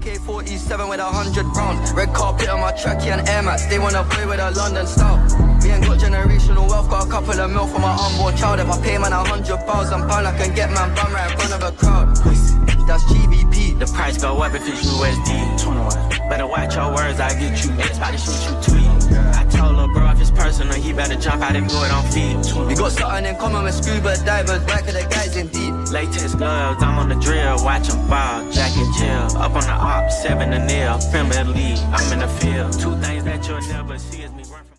AK-47 with 100 rounds. Red carpet on my trackie and Air Max. They wanna play with a London style. We ain't got generational wealth, got a couple of mil for my unborn child. If I pay man £100,000, I can get man bum right in front of a crowd. That's GBP. The price go up if it's USD. 21. Better watch your words, I get you. It's about to shoot you tweet. I told her bro if it's personal, he better jump out and do it on feet. We got something in common with scuba divers, back of the guys in deep. Latex gloves, I'm on the drill, watch 'em ball, Jack and Jill. Up on the op, 7 to nil, Premier League, I'm in the field. Two things that you'll never see is me run from.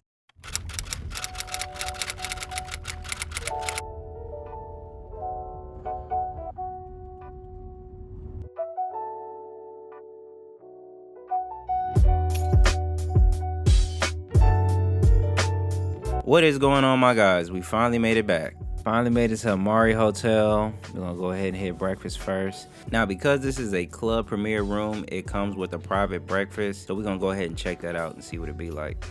What is going on, my guys? We finally made it back. Finally made it to Muay Hotel. We're gonna go ahead and hit breakfast first. Now, because this is a club premiere room, it comes with a private breakfast. So we're gonna go ahead and check that out and see what it'd be like.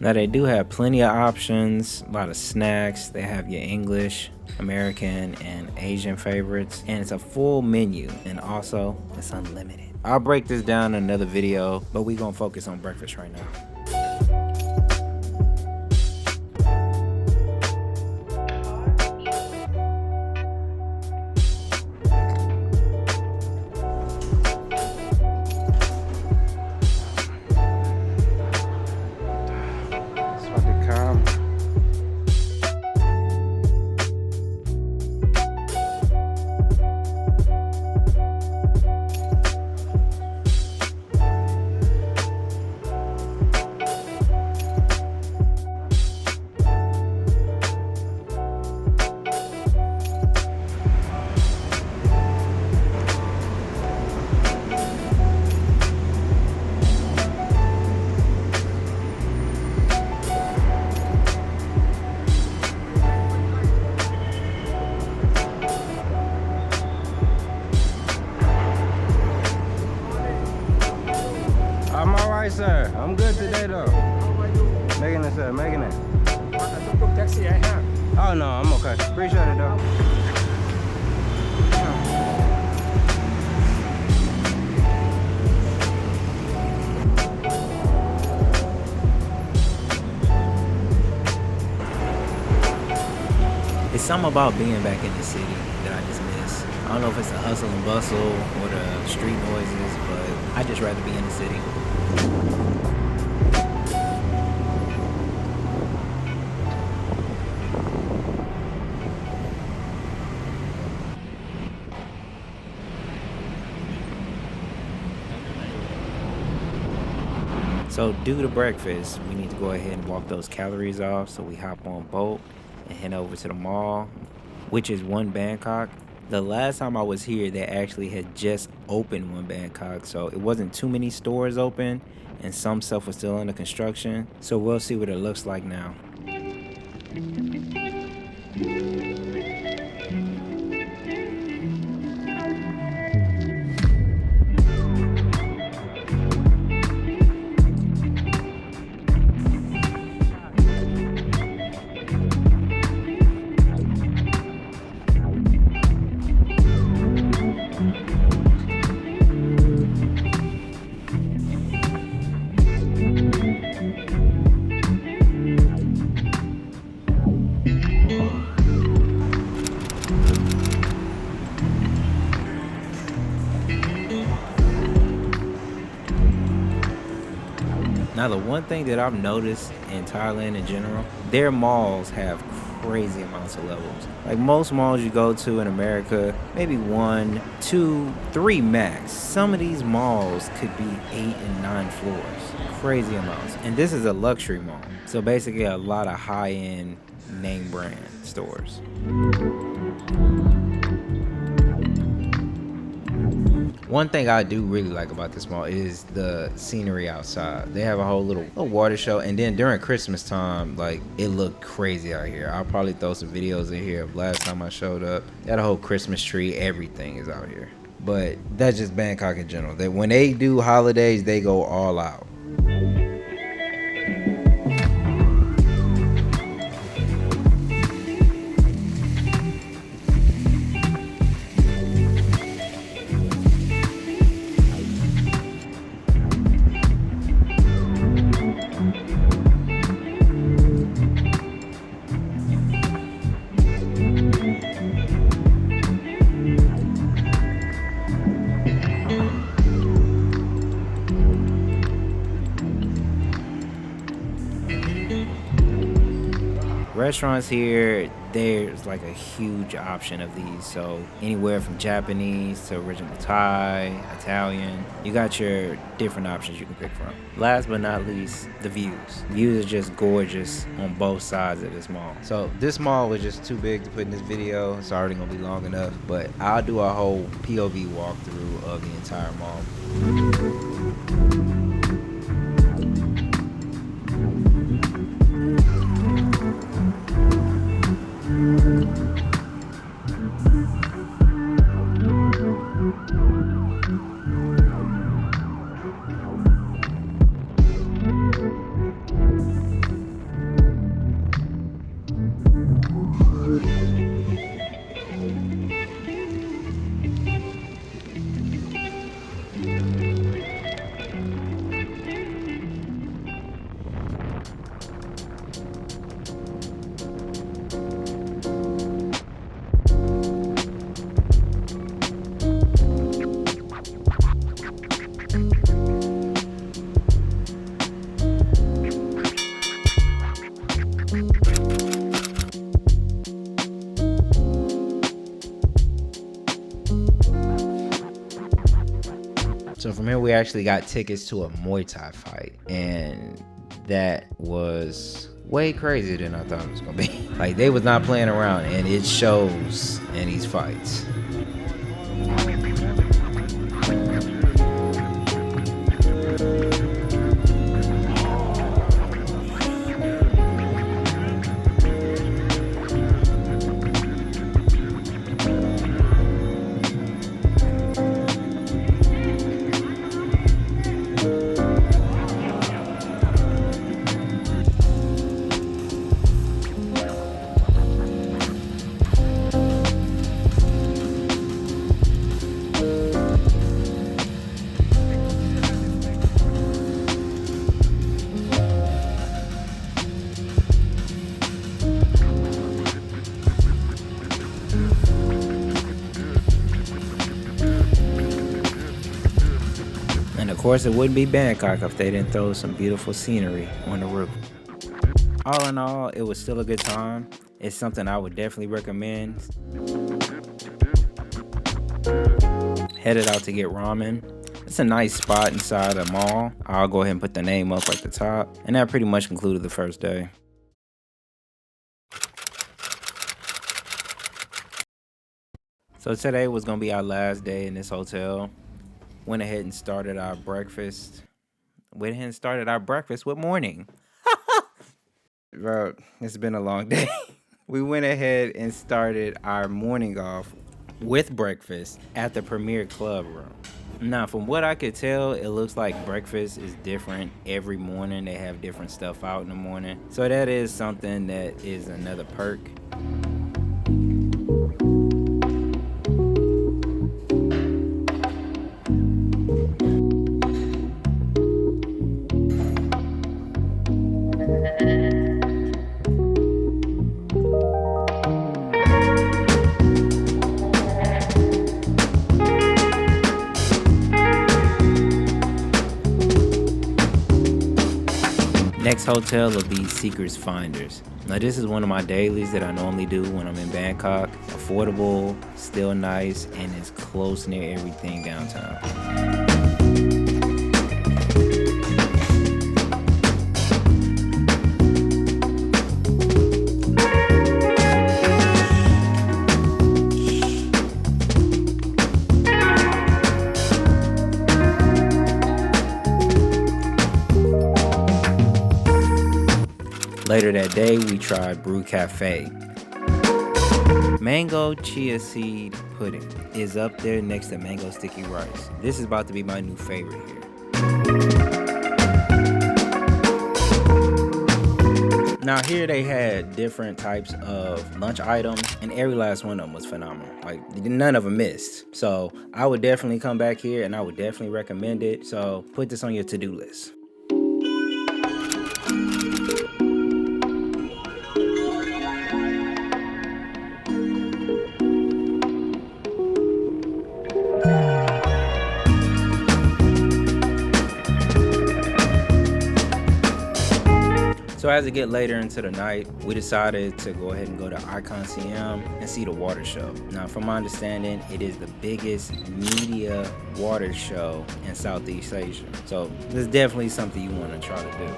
Now, they do have plenty of options, a lot of snacks. They have your English, American, and Asian favorites, and it's a full menu, and also it's unlimited. I'll break this down in another video, but we're gonna focus on breakfast right now. Sir, I'm good today though. How are you? Making it, sir, making it. I took taxi I have. Oh no, I'm okay. Appreciate it though. It's something about being back in the city that I just miss. I don't know if it's the hustle and bustle or the street noises, but I'd just rather be in the city. So due to breakfast, we need to go ahead and walk those calories off. So we hop on boat and head over to the mall, which is One Bangkok. The last time I was here, they actually had just opened One Bangkok, so it wasn't too many stores open, and some stuff was still under construction. So we'll see what it looks like now. Now, the one thing that I've noticed in Thailand in general, their malls have crazy amounts of levels. Like most malls you go to in America, maybe 1, 2, 3 max. Some of these malls could be 8 and 9 floors. Crazy amounts. And this is a luxury mall. So basically a lot of high-end name brand stores. One thing I do really like about this mall is the scenery outside. They have a whole little water show, and then during Christmas time, like, it looked crazy out here. I'll probably throw some videos in here of last time I showed up. They had a whole Christmas tree, everything is out here. But that's just Bangkok in general. When they do holidays, they go all out. restaurants here, there's like a huge option of these. So anywhere from Japanese to original Thai, Italian, you got your different options you can pick from. Last but not least, the views. Views are just gorgeous on both sides of this mall. So this mall was just too big to put in this video. It's already gonna be long enough, but I'll do a whole POV walkthrough of the entire mall. So from here, we actually got tickets to a Muay Thai fight, and that was way crazier than I thought it was gonna be. Like, they was not playing around, and it shows in these fights. Of course, it wouldn't be Bangkok if they didn't throw some beautiful scenery on the roof. All in all, it was still a good time. It's something I would definitely recommend. Headed out to get ramen. It's a nice spot inside a mall. I'll go ahead and put the name up at the top. And that pretty much concluded the first day. So today was gonna be our last day in this hotel. Went ahead and started our breakfast. Went ahead and started our breakfast with morning. Bro, it's been a long day. We went ahead and started our morning off with breakfast at the Premier Club room. Now, from what I could tell, it looks like breakfast is different every morning. They have different stuff out in the morning. So that is something that is another perk. Next hotel will be Seekers Finders. Now this is one of my dailies that I normally do when I'm in Bangkok. Affordable, still nice, and it's close near everything downtown. Later that day, we tried Brew Cafe. Mango chia seed pudding is up there next to mango sticky rice. This is about to be my new favorite here. Now here they had different types of lunch items, and every last one of them was phenomenal. Like, none of them missed. So I would definitely come back here, and I would definitely recommend it. So put this on your to-do list. So So as it get later into the night, we decided to go ahead and go to Icon CM and see the water show. Now, from my understanding, it is the biggest media water show in Southeast Asia. So this is definitely something you want to try to do.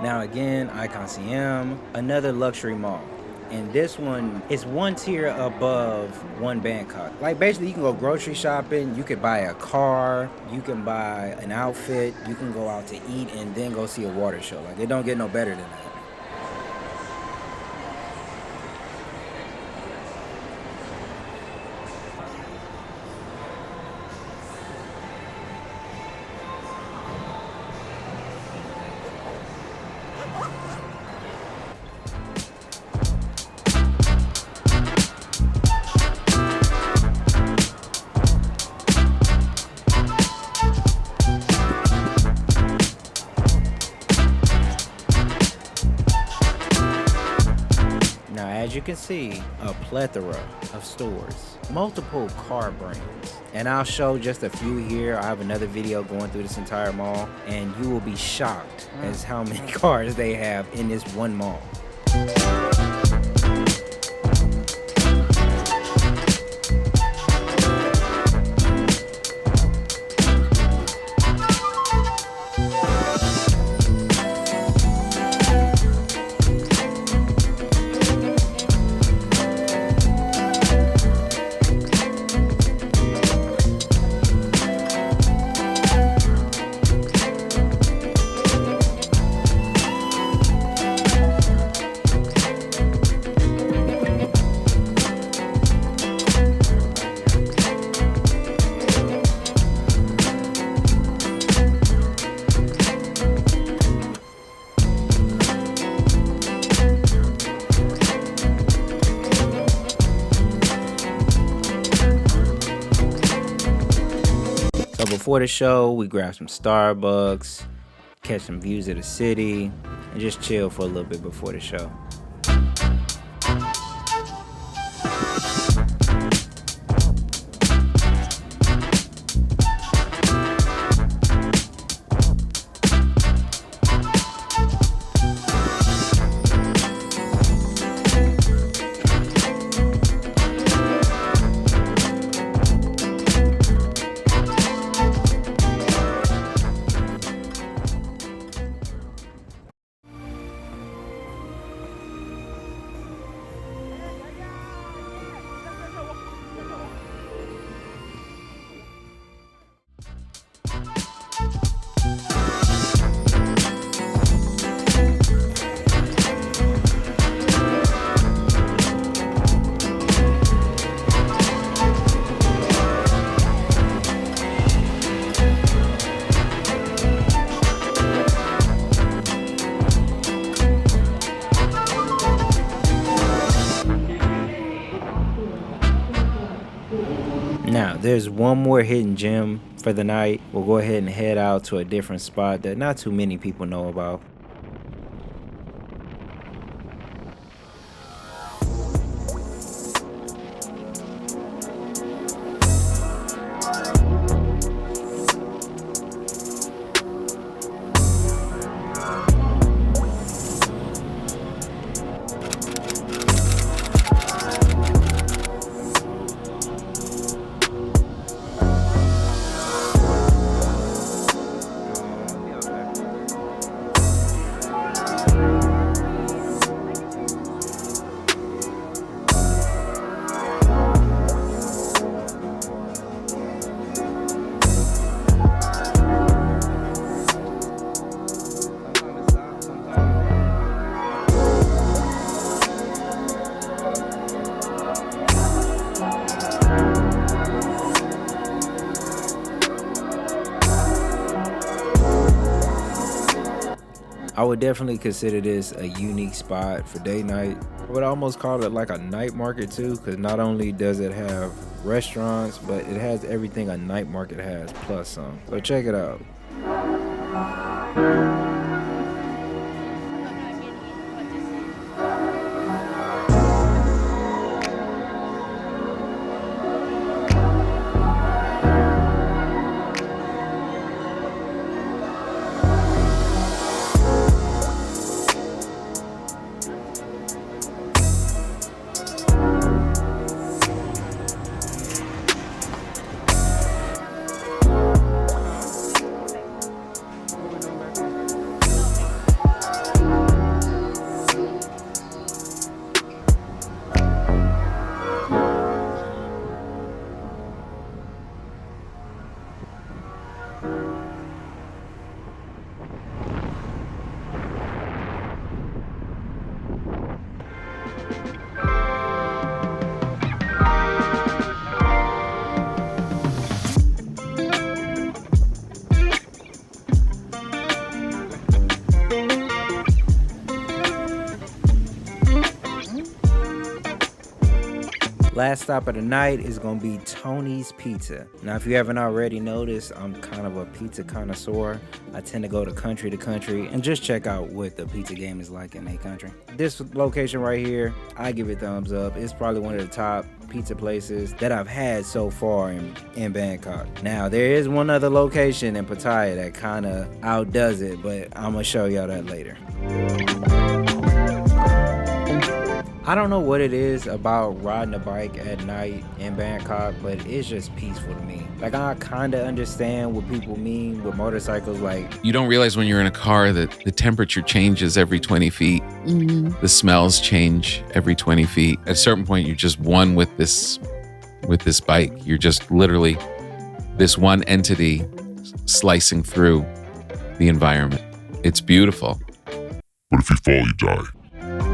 Now again, Icon CM, another luxury mall. And this one is one tier above One Bangkok. Like basically you can go grocery shopping, you could buy a car, you can buy an outfit, you can go out to eat and then go see a water show. Like it don't get no better than that. As you can see, a plethora of stores, multiple car brands, and I'll show just a few here. I have another video going through this entire mall, and you will be shocked as how many cars they have in this one mall. So before the show, we grabbed some Starbucks, catch some views of the city, and just chill for a little bit before the show. Now, there's one more hidden gem for the night. We'll go ahead and head out to a different spot that not too many people know about. I would definitely consider this a unique spot for date night. I would almost call it like a night market too, because not only does it have restaurants, but it has everything a night market has plus some. So check it out. Last stop of the night is going to be Tony's Pizza. Now, if you haven't already noticed, I'm kind of a pizza connoisseur. I tend to go to country and just check out what the pizza game is like in a country. This location right here, I give it thumbs up. It's probably one of the top pizza places that I've had so far in Bangkok. Now, there is one other location in Pattaya that kind of outdoes it, but I'm going to show y'all that later. I don't know what it is about riding a bike at night in Bangkok, but it's just peaceful to me. Like, I kind of understand what people mean with motorcycles. Like, you don't realize when you're in a car that the temperature changes every 20 feet. Mm-hmm. The smells change every 20 feet. At a certain point, you're just one with this bike. You're just literally this one entity slicing through the environment. It's beautiful. But if you fall, you die.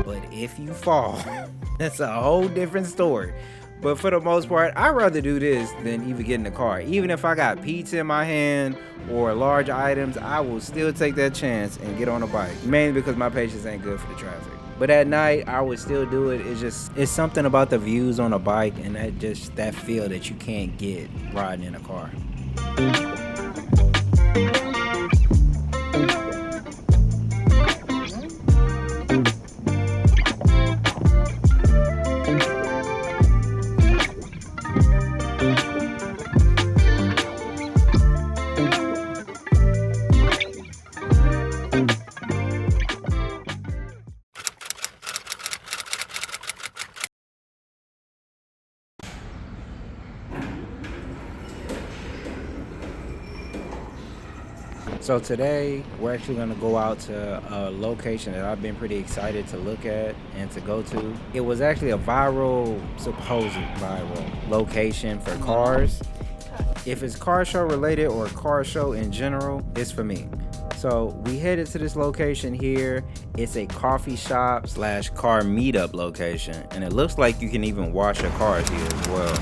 But if you fall, that's a whole different story. But for the most part, I'd rather do this than even get in the car. Even if I got pizza in my hand or large items, I will still take that chance and get on a bike. Mainly because my patience ain't good for the traffic. But at night, I would still do it. It's something about the views on a bike and that feel that you can't get riding in a car. So today, we're actually going to go out to a location that I've been pretty excited to look at and to go to. It was actually a supposed viral location for cars. If it's car show related or car show in general, it's for me. So we headed to this location here. It's a coffee shop / car meetup location. And it looks like you can even wash your cars here as well.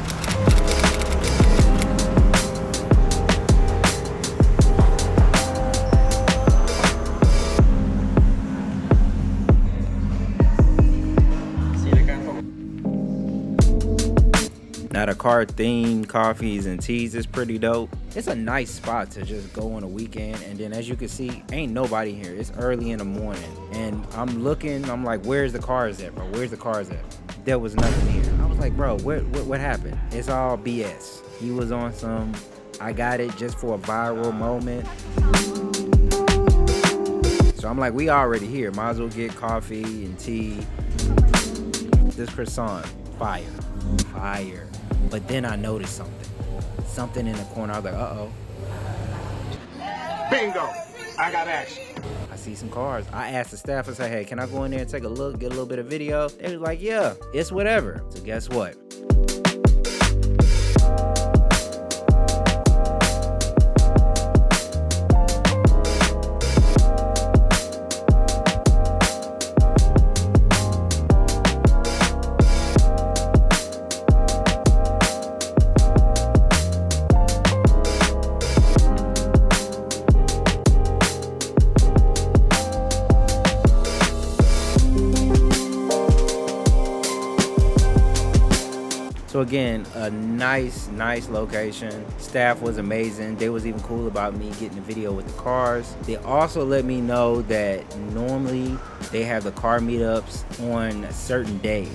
Now the car themed coffees and teas is pretty dope. It's a nice spot to just go on a weekend, and then as you can see, ain't nobody here. It's early in the morning, and I'm like, where's the cars at, bro? Where's the cars at? There was nothing here. I was like, bro, what happened? It's all BS. He was on some, I got it just for a viral moment. So I'm like, we already here. Might as well get coffee and tea. This croissant, fire. But then I noticed something in the corner. I was like, uh-oh. Bingo! I got action. I see some cars. I asked the staff, I said, hey, can I go in there and take a look, get a little bit of video? They was like, yeah, it's whatever. So guess what? So again, a nice location. Staff was amazing. They was even cool about me getting a video with the cars. They also let me know that normally they have the car meetups on certain days.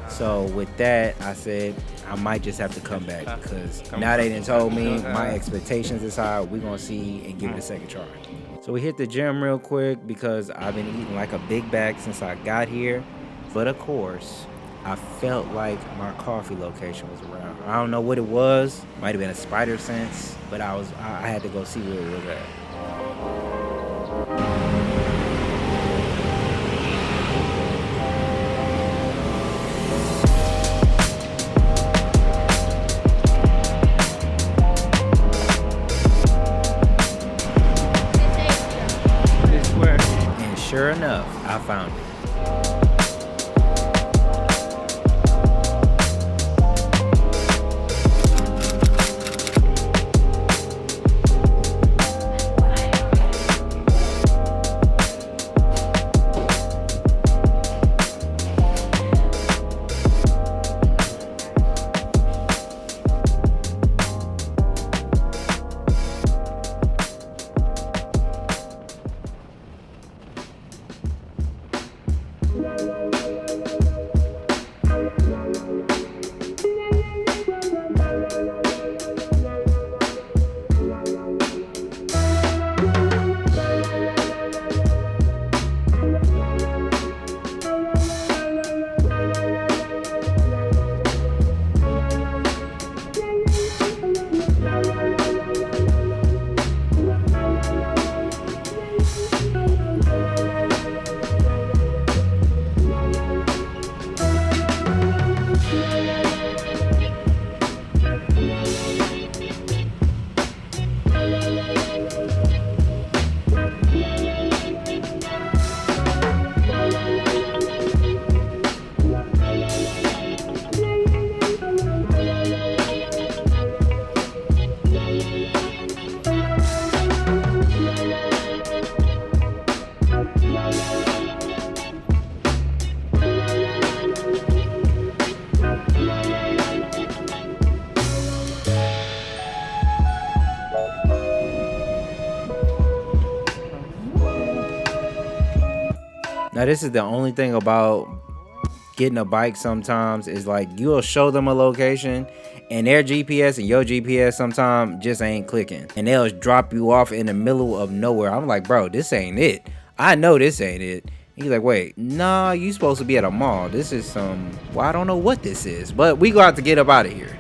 So with that, I said I might just have to come back because now they done told me my expectations is high. We're gonna see and give it a second try. So we hit the gym real quick because I've been eating like a big bag since I got here. But of course, I felt like my coffee location was around. I don't know what it was. Might have been a spider sense, but I had to go see where it was at. And sure enough, I found it. Now this is the only thing about getting a bike sometimes is like you'll show them a location and their GPS and your GPS sometimes just ain't clicking. And they'll drop you off in the middle of nowhere. I'm like, bro, this ain't it. I know this ain't it. He's like, wait, nah, you supposed to be at a mall. This is well, I don't know what this is. But we got to get up out of here.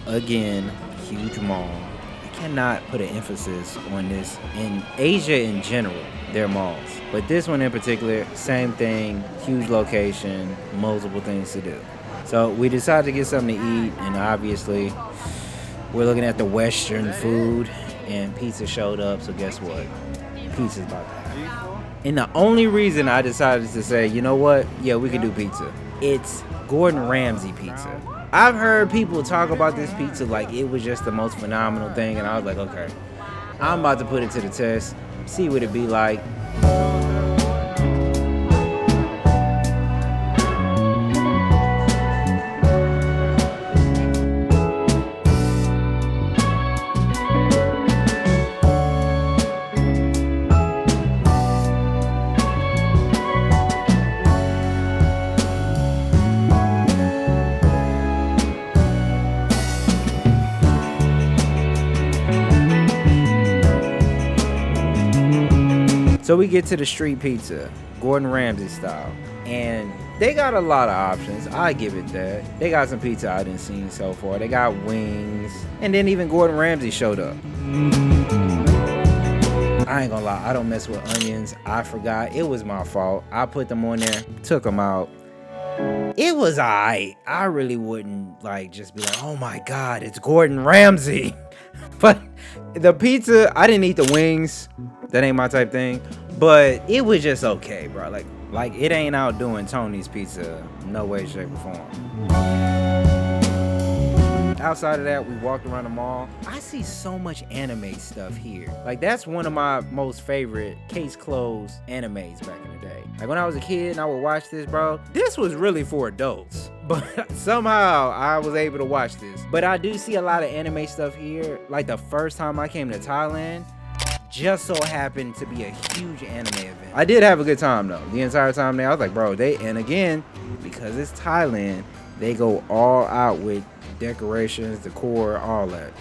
Again, huge mall. I cannot put an emphasis on this. In Asia in general, their malls. But this one in particular, same thing, huge location, multiple things to do. So we decided to get something to eat, and obviously we're looking at the Western food, and pizza showed up, so guess what? Pizza's about to happen. And the only reason I decided to say, you know what? Yeah, we can do pizza. It's Gordon Ramsay pizza. I've heard people talk about this pizza like it was just the most phenomenal thing, and I was like, okay, I'm about to put it to the test, see what it be like. So we get to the street pizza, Gordon Ramsay style, and they got a lot of options. I give it that. They got some pizza I didn't see so far. They got wings, and then even Gordon Ramsay showed up. I ain't gonna lie, I don't mess with onions. I forgot. It was my fault. I put them on there, took them out. It was alright. I really wouldn't like just be like, oh my God, it's Gordon Ramsay. But the pizza, I didn't eat the wings. That ain't my type thing. But it was just okay, bro. Like it ain't outdoing Tony's Pizza. No way, shape, or form. Outside of that, we walked around the mall. I see so much anime stuff here. Like, that's one of my most favorite case closed animes back in the day. Like, when I was a kid and I would watch this, bro, this was really for adults. But somehow I was able to watch this. But I do see a lot of anime stuff here. Like, the first time I came to Thailand, just so happened to be a huge anime event. I did have a good time, though. The entire time there, I was like, bro, and again, because it's Thailand, they go all out with decorations, decor, all that.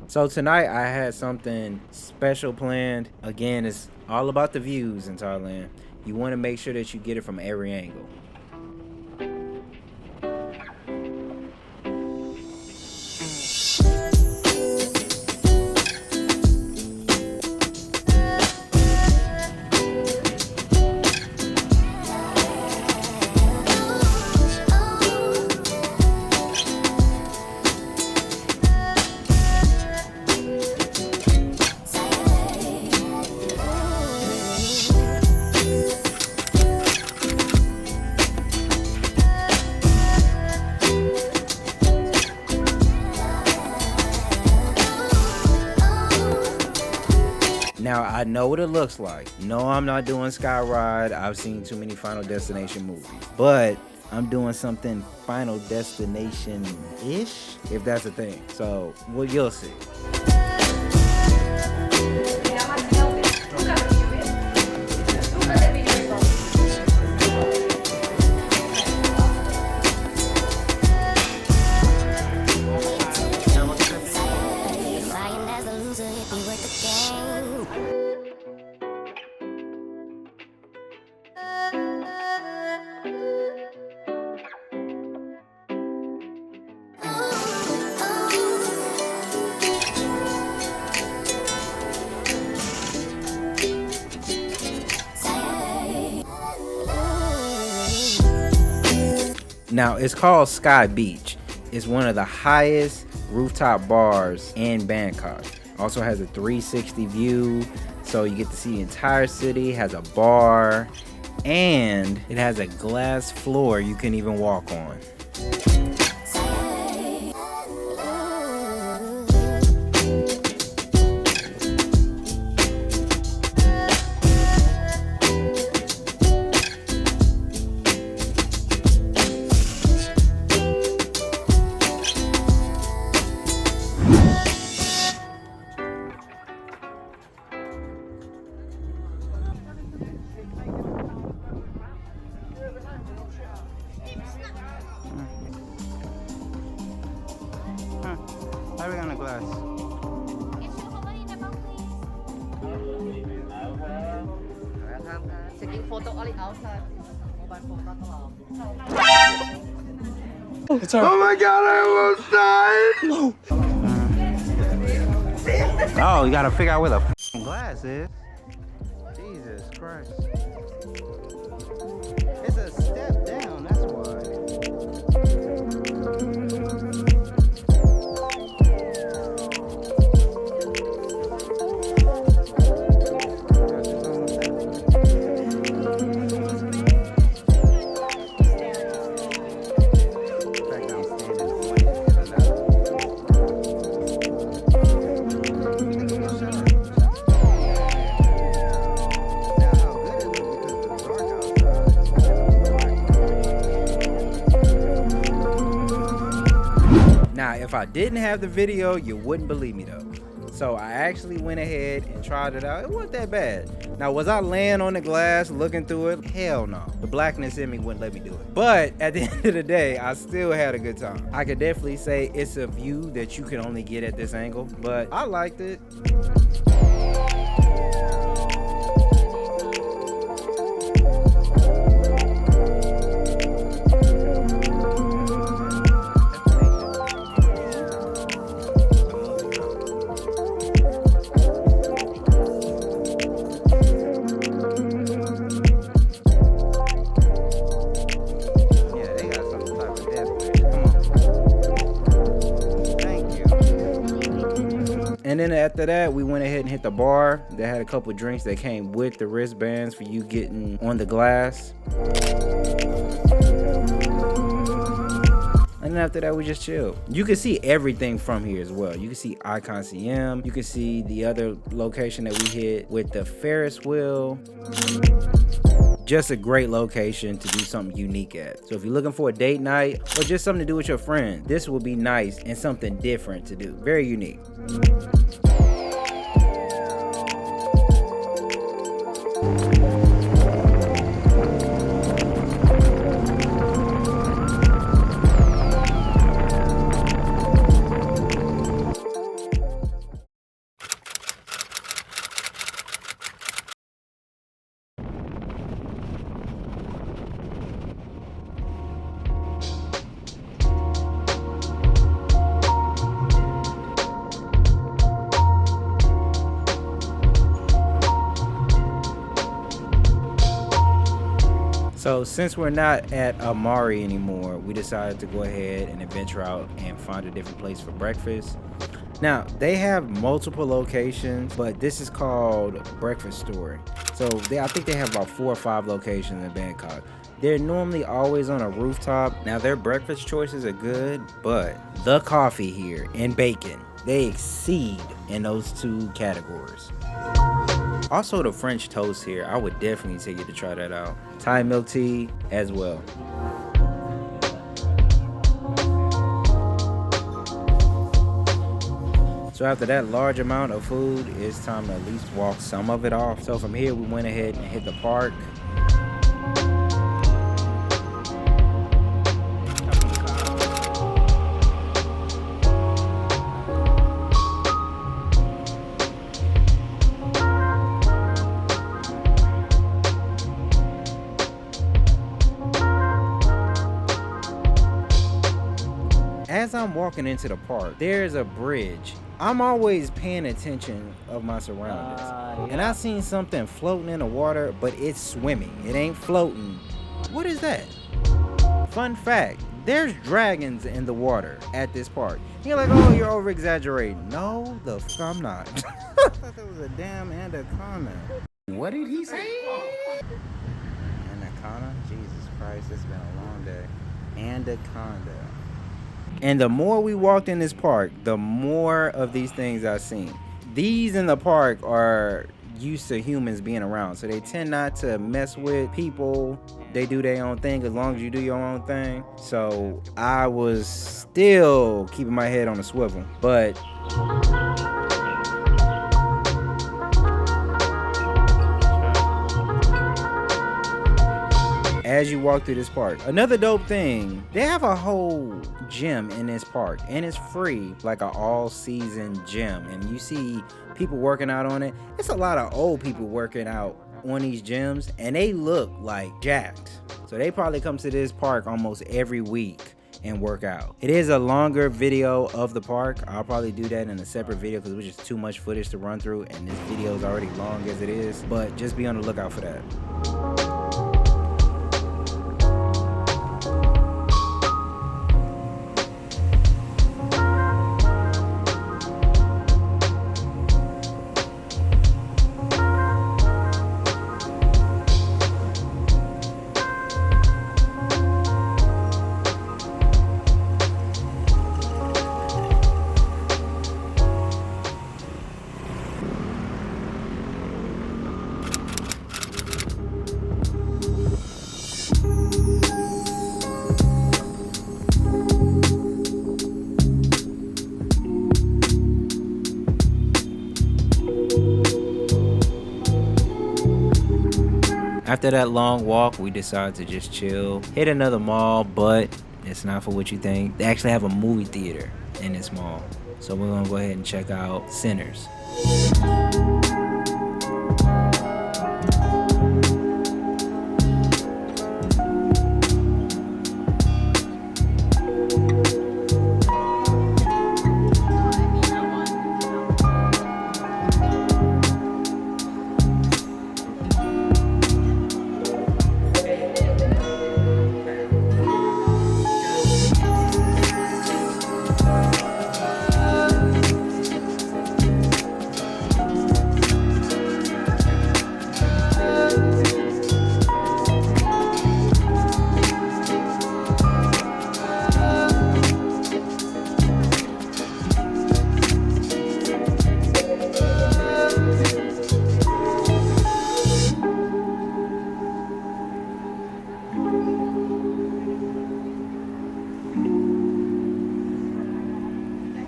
So tonight I had something special planned. Again, it's all about the views in Thailand. You want to make sure that you get it from every angle. Now, I know what it looks like. No, I'm not doing Skyride. I've seen too many Final Destination movies. But I'm doing something Final Destination-ish, if that's a thing. So, well, you'll see. Now, it's called Sky Beach. It's one of the highest rooftop bars in Bangkok. Also has a 360 view, so you get to see the entire city. Has a bar, and it has a glass floor you can even walk on. How are we gonna glass? Taking photo only outside. Oh my God, I almost died! Oh, you gotta figure out where the glass is. Jesus Christ. It's a step down, that's why. If I didn't have the video, you wouldn't believe me though. So I actually went ahead and tried it out. It wasn't that bad. Now, was I laying on the glass looking through it? Hell no. The blackness in me wouldn't let me do it. But at the end of the day, I still had a good time. I could definitely say it's a view that you can only get at this angle, but I liked it. And then after that, we went ahead and hit the bar. They had a couple of drinks that came with the wristbands for you getting on the glass. And then after that, we just chilled. You can see everything from here as well. You can see Icon CM. You can see the other location that we hit with the Ferris wheel. Just a great location to do something unique at. So if you're looking for a date night or just something to do with your friend, this will be nice and something different to do. Very unique. So since we're not at Amari anymore, we decided to go ahead and adventure out and find a different place for breakfast. Now, they have multiple locations, but this is called Breakfast Story. So I think they have about 4 or 5 locations in Bangkok. They're normally always on a rooftop. Now, their breakfast choices are good, but the coffee here and bacon, they exceed in those 2 categories. Also, the French toast here, I would definitely take you to try that out. Thai milk tea as well. So after that large amount of food, it's time to at least walk some of it off. So from here, we went ahead and hit the park. As I'm walking into the park, there's a bridge. I'm always paying attention of my surroundings. And I seen something floating in the water, but it's swimming. It ain't floating. What is that? Fun fact, there's dragons in the water at this park. You're like, oh, you're over exaggerating. No, the f I'm not. I thought that was a damn anaconda. What did he say? Anaconda? Jesus Christ, it's been a long day. Anaconda. And the more we walked in this park, the more of these things I've seen. These in the park are used to humans being around, so they tend not to mess with people. They do their own thing as long as you do your own thing. So I was still keeping my head on a swivel, but as you walk through this park, another dope thing, they have a whole gym in this park and it's free, like an all-season gym, and you see people working out on it. It's a lot of old people working out on these gyms and they look like jacked, so they probably come to this park almost every week and work out. It is a longer video of the park. I'll probably do that in a separate video because it was just too much footage to run through, and this video is already long as it is, but just be on the lookout for that. After that long walk, we decided to just chill, hit another mall, but it's not for what you think. They actually have a movie theater in this mall. So we're gonna go ahead and check out Sinners.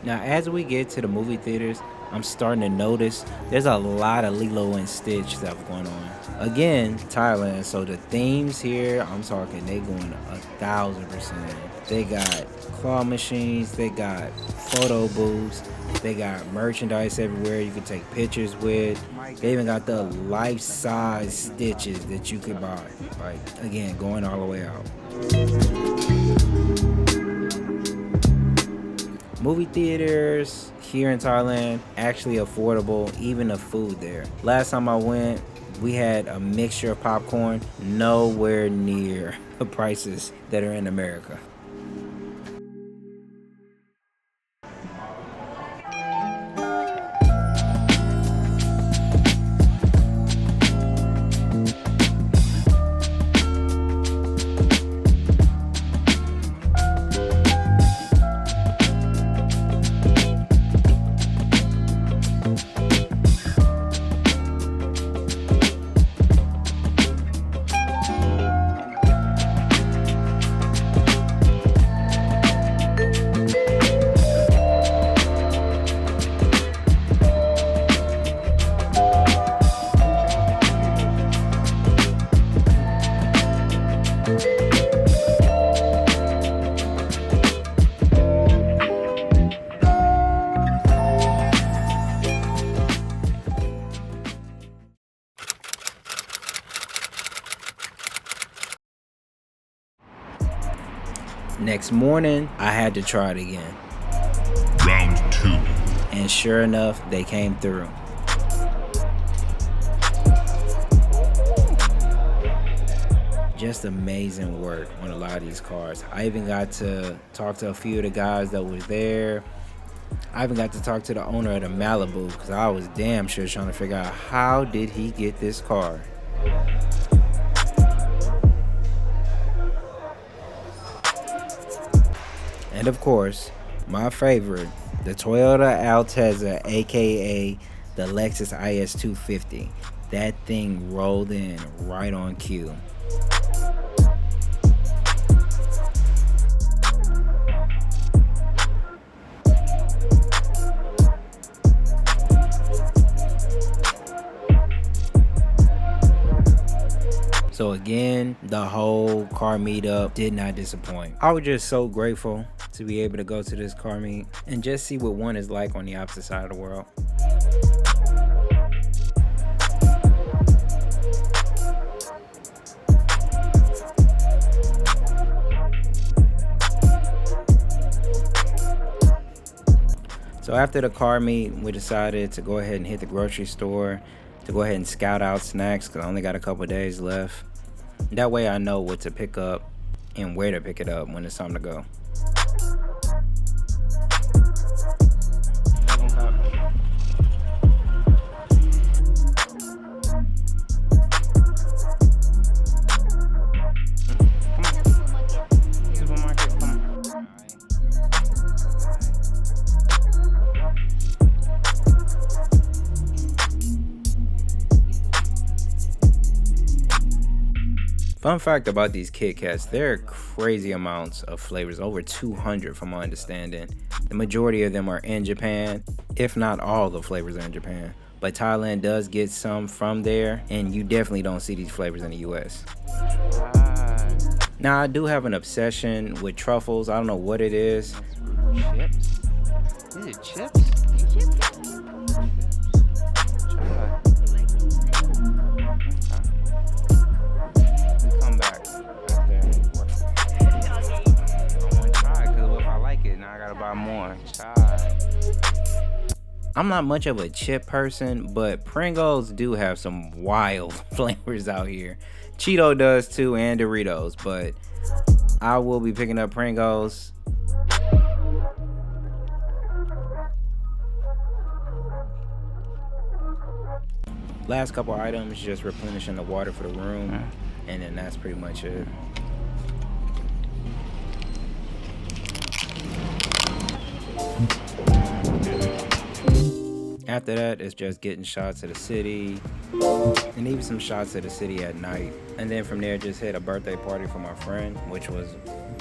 Now, as we get to the movie theaters, I'm starting to notice there's a lot of Lilo and Stitch stuff going on. Again, Thailand, so the themes here, I'm talking, they going 1,000%. They got claw machines, they got photo booths, they got merchandise everywhere you can take pictures with. They even got the life-size Stitches that you could buy. Like, again, going all the way out. Movie theaters here in Thailand, actually affordable, even the food there. Last time I went, we had a mixture of popcorn, nowhere near the prices that are in America. Next morning, I had to try it again. Round 2. And sure enough, they came through. Just amazing work on a lot of these cars. I even got to talk to a few of the guys that was there. I even got to talk to the owner of the Malibu because I was damn sure trying to figure out how did he get this car. And of course, my favorite, the Toyota Altezza, aka the Lexus IS250. That thing rolled in right on cue. So again, the whole car meetup did not disappoint. I was just so grateful to be able to go to this car meet and just see what one is like on the opposite side of the world. So after the car meet, we decided to go ahead and hit the grocery store to go ahead and scout out snacks because I only got a couple days left. That way I know what to pick up and where to pick it up when it's time to go. Fun fact about these Kit Kats, there are crazy amounts of flavors, over 200 from my understanding. The majority of them are in Japan, if not all the flavors are in Japan. but Thailand does get some from there, and you definitely don't see these flavors in the US. Now, I do have an obsession with truffles. I don't know what it is. Chips? Is it chips? Come back. Now I gotta buy more. I'm not much of a chip person, but Pringles do have some wild flavors out here. Cheeto does too, and Doritos, but I will be picking up Pringles. Last couple items, just replenishing the water for the room, and then that's pretty much it. After that, it's just getting shots of the city and even some shots of the city at night. And then from there, just hit a birthday party for my friend, which was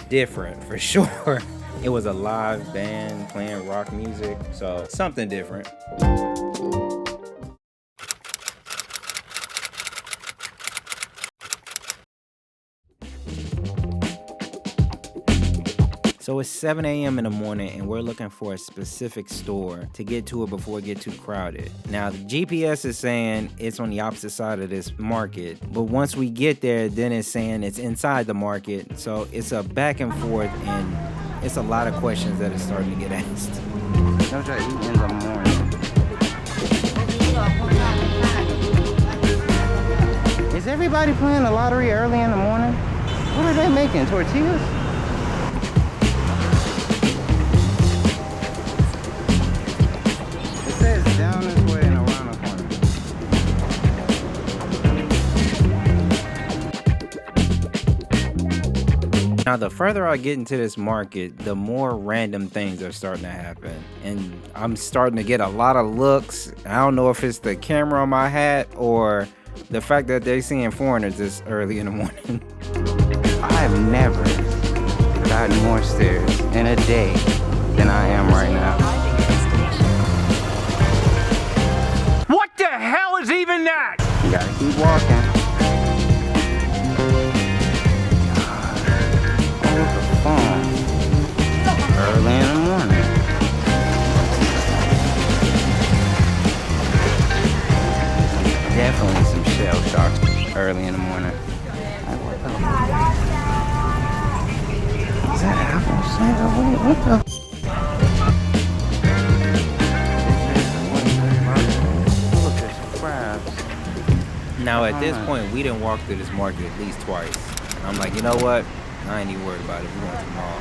different for sure. It was a live band playing rock music, so something different. So it's 7 a.m. in the morning and we're looking for a specific store to get to it before it gets too crowded. Now the GPS is saying it's on the opposite side of this market, but once we get there, then it's saying it's inside the market. So it's a back and forth, and it's a lot of questions that are starting to get asked. Don't try to eat in the morning. Is everybody playing the lottery early in the morning? What are they making, tortillas? Down this way and around the corner. Now, the further I get into this market, the more random things are starting to happen. And I'm starting to get a lot of looks. I don't know if it's the camera on my hat or the fact that they're seeing foreigners this early in the morning. I have never gotten more stares in a day than I am right now. What the hell is even that? You gotta keep walking. Hold the phone. Early in the morning. Definitely some shell shock early in the morning. Is that apple cider? What the? Now at this point, we didn't walk through this market at least twice. I'm like, you know what? I ain't even worried about it. We went to the mall.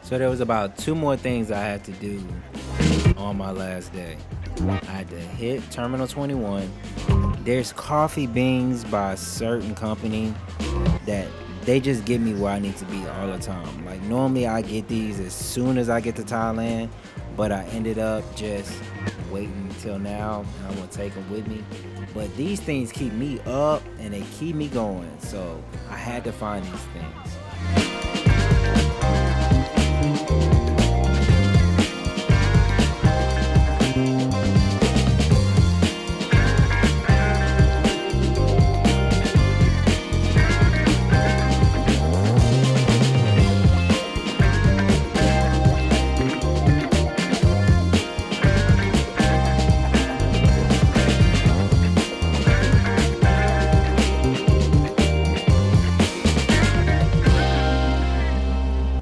So there was about 2 more things I had to do on my last day. I had to hit Terminal 21. There's coffee beans by a certain company that they just get me where I need to be all the time. Like normally I get these as soon as I get to Thailand, but I ended up just waiting until now. I'm gonna take them with me. But these things keep me up and they keep me going. So I had to find these things.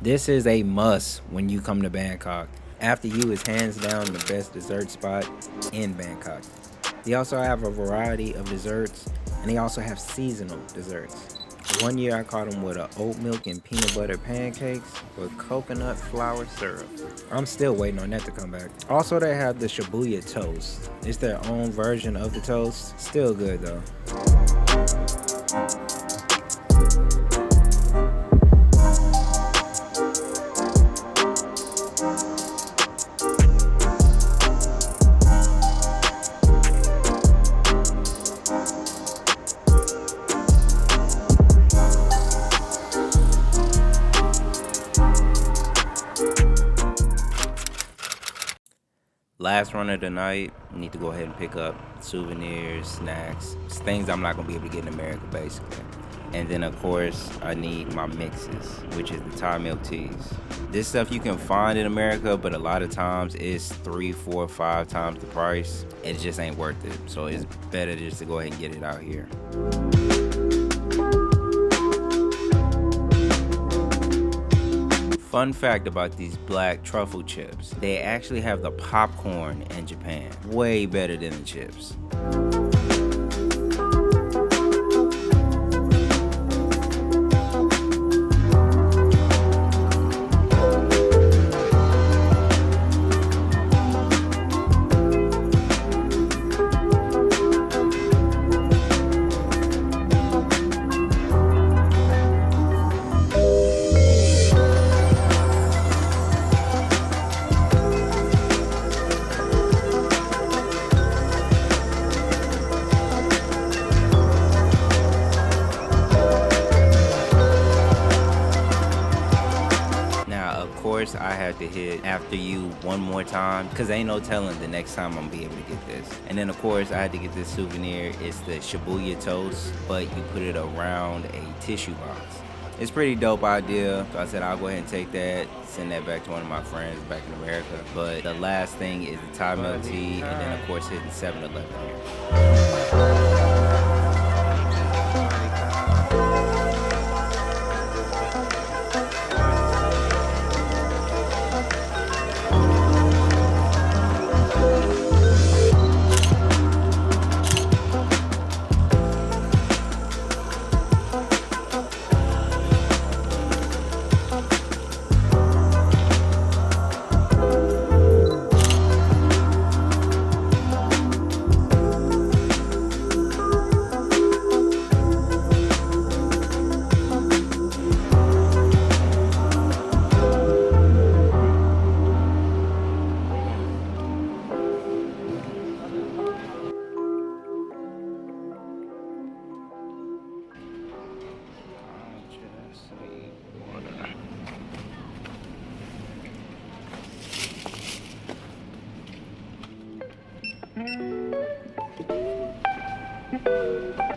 This is a must when you come to Bangkok. After You is hands down the best dessert spot in Bangkok. They also have a variety of desserts, and they also have seasonal desserts. One year I caught them with a oat milk and peanut butter pancakes with coconut flour syrup. I'm still waiting on that to come back. Also, they have the Shibuya toast. It's their own version of the toast. Still good though. last run of the night, I need to go ahead and pick up souvenirs, snacks, things I'm not gonna be able to get in America, basically. And then of course, I need my mixes, which is the Thai milk teas. This stuff you can find in America, but a lot of times it's 3, 4, 5 times the price. It just ain't worth it. So it's better just to go ahead and get it out here. Fun fact about these black truffle chips, they actually have the popcorn in Japan. Way better than the chips. I had to hit After You one more time because ain't no telling the next time I'm gonna be able to get this. And then of course I had to get this souvenir. It's the Shibuya toast, but you put it around a tissue box. It's a pretty dope idea. So I said I'll go ahead and take that, send that back to one of my friends back in America. But the last thing is the Thai milk tea, and then of course hitting 7-Eleven here.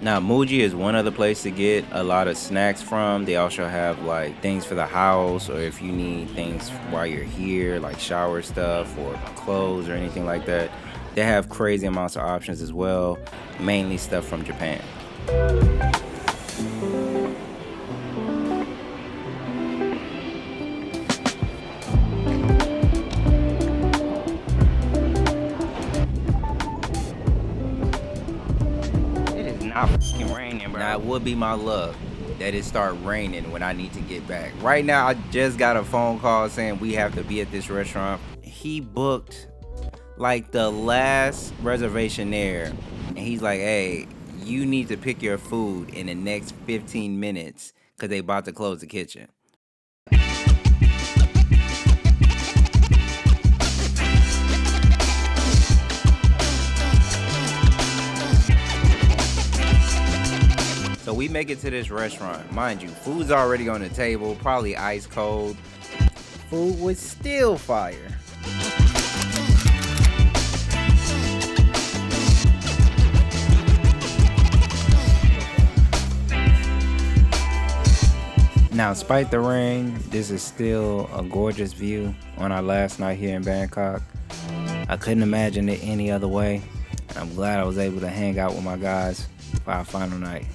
Now, Muji is one other place to get a lot of snacks from. They also have like things for the house, or if you need things while you're here, like shower stuff or clothes or anything like that. They have crazy amounts of options as well, mainly stuff from Japan. Now, it would be my luck that it start raining when I need to get back. Right now, I just got a phone call saying we have to be at this restaurant. He booked like the last reservation there, and he's like, hey, you need to pick your food in the next 15 minutes because they about to close the kitchen. So we make it to this restaurant. Mind you, food's already on the table, probably ice cold. Food was still fire. Now, despite the rain, this is still a gorgeous view on our last night here in Bangkok. I couldn't imagine it any other way. And I'm glad I was able to hang out with my guys for our final night.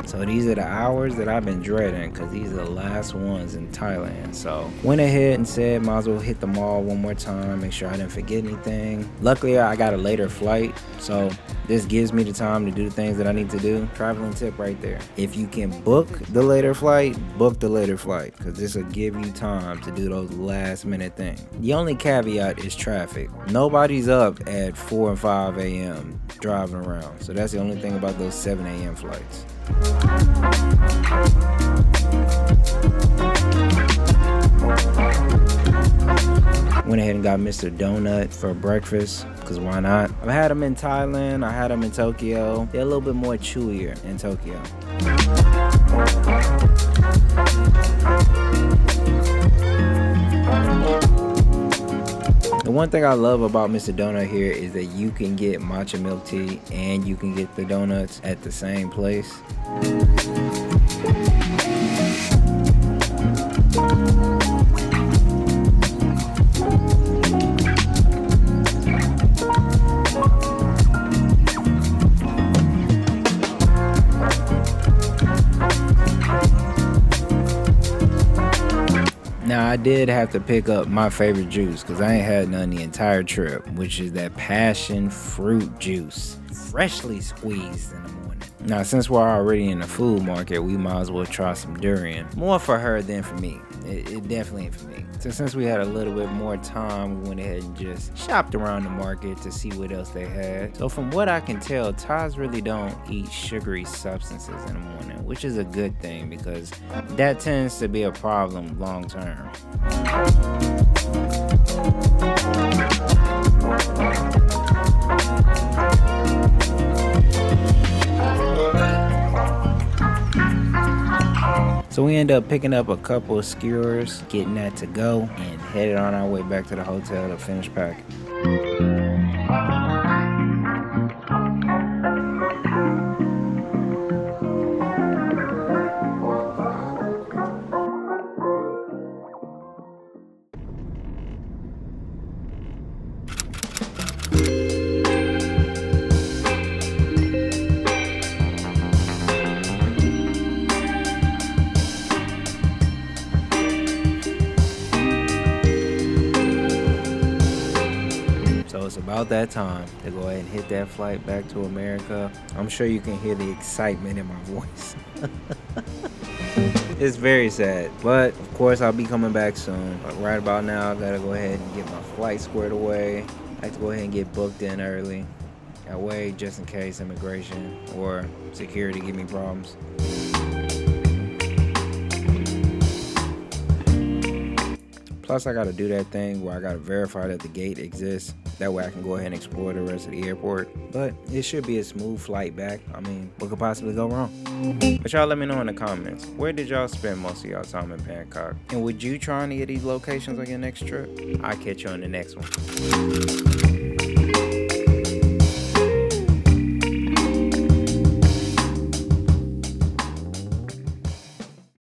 So these are the hours that I've been dreading because these are the last ones in Thailand. So went ahead and said might as well hit the mall one more time, make sure I didn't forget anything. Luckily I got a later flight, so this gives me the time to do the things that I need to do. Traveling tip right there. If you can book the later flight, book the later flight, because this will give you time to do those last minute things. The only caveat is traffic. Nobody's up at 4 and 5 a.m. driving around, so that's the only thing about those 7 a.m. flights. Went ahead and got Mr.Dounut for breakfast, because why not? I've had them in Thailand, I had them in Tokyo. They're a little bit more chewier in Tokyo. The one thing I love about Mr.Dounut here is that you can get matcha milk tea and you can get the donuts at the same place. Now I did have to pick up my favorite juice because I ain't had none the entire trip, which is that passion fruit juice, freshly squeezed in the morning. Now since we're already in the food market, we might as well try some durian. More for her than for me. It definitely ain't for me. So since we had a little bit more time, we went ahead and just shopped around the market to see what else they had. So from what I can tell, Thais really don't eat sugary substances in the morning, which is a good thing because that tends to be a problem long term. So we ended up picking up a couple of skewers, getting that to go, and headed on our way back to the hotel to finish packing. It's about that time to go ahead and hit that flight back to America. I'm sure you can hear the excitement in my voice. It's very sad, but of course I'll be coming back soon. But right about now I gotta go ahead and get my flight squared away. I have to go ahead and get booked in early. That way, just in case immigration or security give me problems. Plus I gotta do that thing where I gotta verify that the gate exists. That way I can go ahead and explore the rest of the airport. But it should be a smooth flight back. I mean, what could possibly go wrong? But y'all let me know in the comments. Where did y'all spend most of y'all time in Bangkok? And would you try any of these locations on your next trip? I'll catch you on the next one.